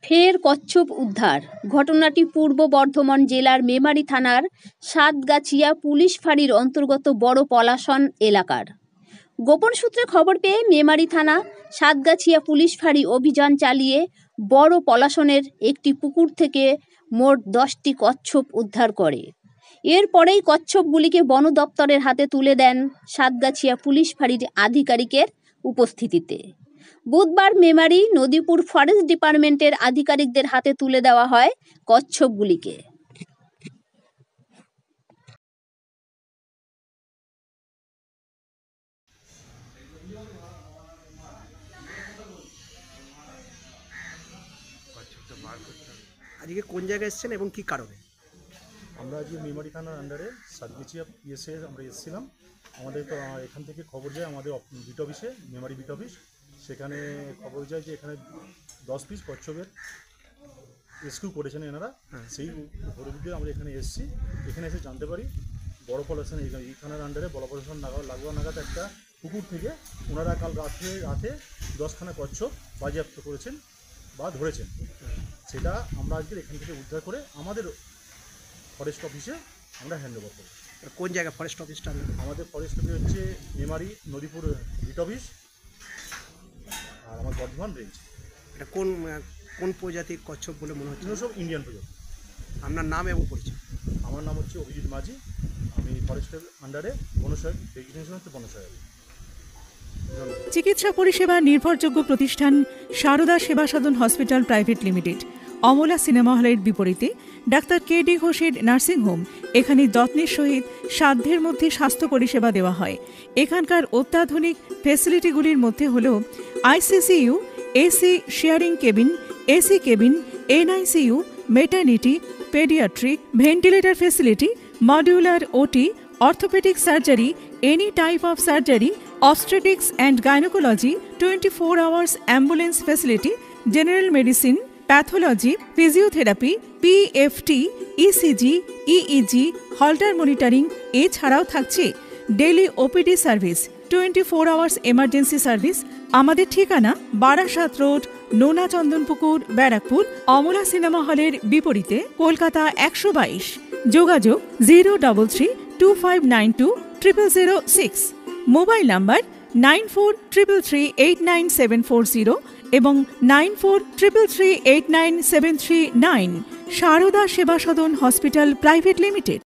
ফের কচ্ছপ উদ্ধার। ঘটনাটি পূর্ব বর্ধমান জেলার মেমারি থানার সাতগাছিয়া পুলিশ ফাঁড়ির অন্তর্গত বড় পলাশন এলাকার। গোপন সূত্রে খবর পেয়ে মেমারি থানা সাতগাছিয়া পুলিশ ফাঁড়ি অভিযান চালিয়ে বড় পলাশনের একটি পুকুর থেকে মোট 10টি কচ্ছপ উদ্ধার করে। এরপরেই কচ্ছপগুলিকে বন দপ্তরের হাতে তুলে দেন সাতগাছিয়া পুলিশ ফাঁড়ির আধিকারিকের উপস্থিতিতে। বুধবার মেমারি নদীপুর ফরেস্ট ডিপার্টমেন্টের আধিকারিকদের হাতে তুলে দেওয়া হয় কচ্ছপগুলিকে। আজকে কোন জায়গায় এসেছেন এবং কি কারণে? আমরা আজকে মেমারি থানার আন্ডারে সাতগাছিয়া পিএসএ আমরা এসেছিলাম। আমাদের তো এখান থেকে খবর যায় আমাদের বিট অফিসে, মেমারি বিট অফিস, সেখানে খবর যায় যে এখানে 10 পিস কচ্ছপের রেস্কিউ করেছেন এনারা। সেই পরিপ্রেক্ষিতে আমরা এখানে এসেছি। এখানে এসে জানতে পারি বড় পলাশন এই থানার আন্ডারে বড় পলাশন লাগোয়া নাগাদ একটা পুকুর থেকে ওনারা কাল রাতে 10খানা কচ্ছপ বাজেয়াপ্ত করেছেন বা ধরেছেন। সেটা আমরা আজকে এখান থেকে উদ্ধার করে আমাদের ফরেস্ট অফিসে আমরা হ্যান্ড ওভার করি। কোন জায়গায় ফরেস্ট অফিসটা? আমাদের ফরেস্ট অফিস হচ্ছে মেমারি নদীপুর বিট অফিস আর আমার বর্ধমান রেঞ্জ। এটা কোন প্রজাতির কচ্ছপ বলে মনে হচ্ছে? সব ইন্ডিয়ান প্রজাতি। আপনার নাম এবং পরিচয়? আমার নাম হচ্ছে অভিজিৎ মাঝি। আমি ফরেস্টের আন্ডারে বনসহায়ক, ডেজিগনেশন হচ্ছে বনসহায়ক। চিকিৎসা পরিষেবা নির্ভরযোগ্য প্রতিষ্ঠান Sarada Seva Sadan hospital private limited, Amala cinema হলের বিপরীতে ডাক্তার কে.ডি. ঘোষের নার্সিংহোম। এখানে যত্নের সহিত সাধ্যের মধ্যে স্বাস্থ্য পরিষেবা দেওয়া হয়। এখানকার অত্যাধুনিক ফেসিলিটিগুলির মধ্যে হল ICCU, AC sharing cabin, AC cabin, NICU, maternity, paediatric, ventilator facility, modular OT, orthopaedic surgery, any type of surgery, obstetrics and gynecology, 24 hours ambulance facility, general medicine, pathology, physiotherapy, PFT, ECG, EEG, Holter monitoring। এছাড়াও থাকছে daily OPD service, 24 hours emergency service. আমাদের ঠিকানা Barasat road, নোনা Chandanpukur, Barrackpore, Amala cinema হলের বিপরীতে, কলকাতা 122। যোগাযোগ 03325920006। Mobile number 9433389740 এবং 9433389739। Sarada Seva Sadan hospital private limited.